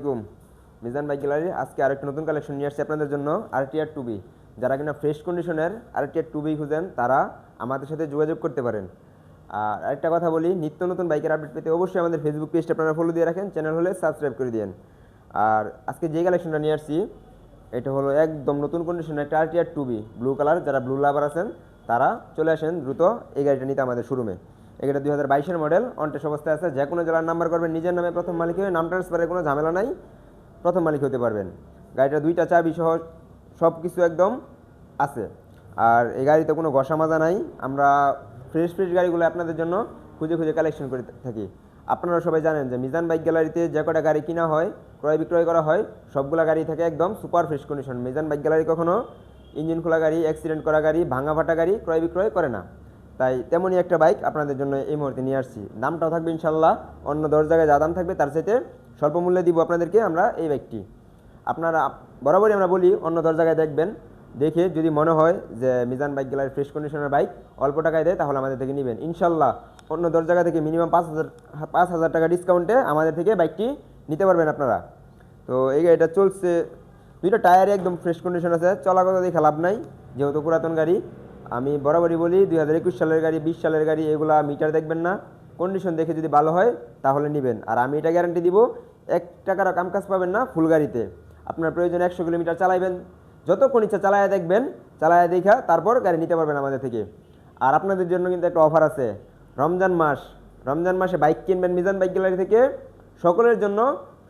আলাইকুম। Mizan bike gallery আজকে আরেকটা নতুন কালেকশন নিয়ে আসছে আপনাদের জন্য। আরটিআর টুবি, যারা কিনা ফ্রেশ কন্ডিশনের আরটিআর টুবি খুঁজেন তারা আমাদের সাথে যোগাযোগ করতে পারেন। আর আরেকটা কথা বলি, নিত্য নতুন বাইকের আপডেট পেতে অবশ্যই আমাদের ফেসবুক পেজটা আপনারা ফলো দিয়ে রাখেন, চ্যানেল হলে সাবস্ক্রাইব করে দিন। আর আজকে যে কালেকশনটা নিয়ে আসছি এটা হলো একদম নতুন কন্ডিশনের একটা আরটিআর টুবি ব্লু কালার। যারা ব্লু লাভার আছেন তারা চলে আসেন দ্রুত এই গাড়িটা নিতে আমাদের শোরুমে। এই গাড়িটা 2022-এর মডেল, অনটেস্ট অবস্থায় আছে। যে কোনো জেলার নাম্বার করবেন, নিজের নামে প্রথম মালিক হয়ে নাম ট্রান্সফারের কোনো ঝামেলা নাই, প্রথম মালিক হতে পারবেন। গাড়িটা 2টা চাবি সহ সব কিছু একদম আছে। আর এই গাড়িতে কোনো ঘষা মাজা নাই। আমরা ফ্রেশ গাড়িগুলো আপনাদের জন্য খুঁজে খুঁজে কালেকশন করে থাকি। আপনারা সবাই জানেন যে মিজান বাইক গ্যালারিতে যে কটা গাড়ি কিনা হয়, ক্রয় বিক্রয় করা হয়, সবগুলা গাড়ি থাকে একদম super fresh condition. Mizan bike gallery কখনো ইঞ্জিন খোলা গাড়ি, অ্যাক্সিডেন্ট করা গাড়ি, ভাঙা ফাটা গাড়ি ক্রয় বিক্রয় করে না। তাই তেমনই একটা বাইক আপনাদের জন্য এই মুহূর্তে নিয়ে আসছি। দামটাও থাকবে ইনশাল্লাহ অন্য 10 জায়গায় যা দাম থাকবে তার চাইতে স্বল্প মূল্যে দিব আপনাদেরকে আমরা এই বাইকটি। আপনারা বরাবরই আমরা বলি অন্য 10 জায়গায় দেখবেন, দেখে যদি মনে হয় যে মিজান বাইক গ্যালারি ফ্রেশ কন্ডিশনের বাইক অল্প টাকায় দেয় তাহলে আমাদের থেকে নেবেন। ইনশাল্লাহ অন্য 10 জায়গা থেকে মিনিমাম 5,000 টাকা ডিসকাউন্টে আমাদের থেকে বাইকটি নিতে পারবেন আপনারা। তো এই গাড়িটা চলছে, 2টা টায়ারে একদম ফ্রেশ কন্ডিশন আছে, চলাগত দেখে লাভ নাই যেহেতু পুরাতন গাড়ি। আমি বরাবরই বলি 2021 সালের গাড়ি, 20 সালের গাড়ি এগুলা মিটার দেখবেন না, কন্ডিশন দেখে যদি ভালো হয় তাহলে নেবেন। আর আমি এটা গ্যারান্টি দিব 1 টাকারও কাম কাজ পাবেন না ফুল গাড়িতে। আপনার প্রয়োজন 100 কিলোমিটার চালাইবেন, যতক্ষণ ইচ্ছা চালায়া দেখবেন, চালায়া দেখা তারপর গাড়ি নিতে পারবেন আমাদের থেকে। আর আপনাদের জন্য কিন্তু একটা অফার আছে। রমজান মাসে বাইক কিনবেন মিজান বাইক গ্যালারি থেকে, সকলের জন্য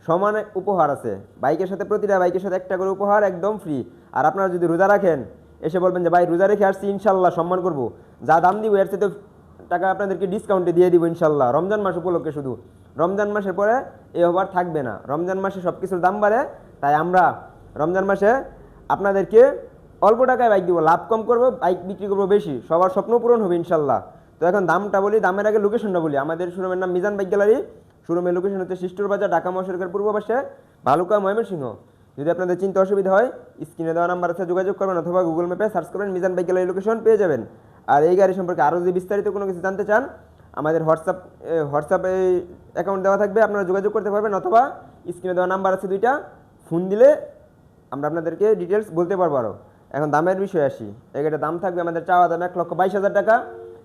সমান উপহার আছে। বাইকের সাথে প্রতিটা বাইকের সাথে একটা করে উপহার একদম ফ্রি। আর আপনারা যদি রোজা রাখেন, এসে বলবেন যে ভাই রোজা রেখে আসছি, ইনশাল্লাহ সম্মান করব, যা দাম দিব এর সাথে টাকা আপনাদেরকে ডিসকাউন্টে দিয়ে দিব ইনশাল্লাহ। রমজান মাস উপলক্ষে শুধু, রমজান মাসের পরে এই অফার থাকবে না। রমজান মাসে সব কিছুর দাম বাড়ে, তাই আমরা রমজান মাসে আপনাদেরকে অল্প টাকায় বাইক দিব, লাভ কম করবো, বাইক বিক্রি করবো বেশি, সবার স্বপ্ন পূরণ হবে ইনশাল্লাহ। তো এখন দামটা বলি, দামের আগে লোকেশনটা বলি। আমাদের শোরুমের নাম মিজান বাইক গ্যালারি। শোরুমের লোকেশন হচ্ছে শিষ্টুর বাজার, ঢাকা মহাসড়কের পূর্ব পাশে, ভালুকা, ময়মনসিংহ। যদি আপনাদের চিন্তা অসুবিধা হয় স্ক্রিনে দেওয়া নাম্বার আছে যোগাযোগ করবেন, অথবা গুগল ম্যাপে সার্চ করবেন মিজান বাইক গ্যালারি, লোকেশন পেয়ে যাবেন। আর এই গাড়ি সম্পর্কে আরও যদি বিস্তারিত কোনো কিছু জানতে চান, আমাদের হোয়াটসঅ্যাপে অ্যাকাউন্ট দেওয়া থাকবে, আপনারা যোগাযোগ করতে পারবেন, অথবা স্ক্রিনে দেওয়া নাম্বার আছে 2টা, ফোন দিলে আমরা আপনাদেরকে ডিটেলস বলতে পারবো। আরও এখন দামের বিষয়ে আসি। এটার দাম থাকবে আমাদের চাওয়া দাম 1,22,000 টাকা।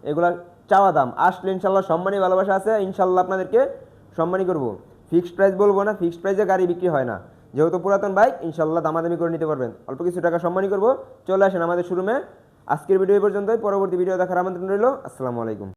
এগুলা চাওয়া দাম, আসলে ইনশাল্লাহ সম্মানী ভালোবাসা আছে, ইনশাল্লাহ আপনাদেরকে সম্মানী করব। ফিক্সড প্রাইস বলবো না, ফিক্সড প্রাইসে গাড়ি বিক্রি হয় না। যেহেতু পুরাতন বাইক, ইনশাল্লাহ দামাদামি করে নিতে পারবেন, অল্প কিছু টাকা সম্মানী করব। চলে আসেন আমাদের শোরুমে। আজকের ভিডিও পর্যন্তই, পরবর্তী ভিডিও দেখার আমন্ত্রণ রইল। আসসালামু আলাইকুম।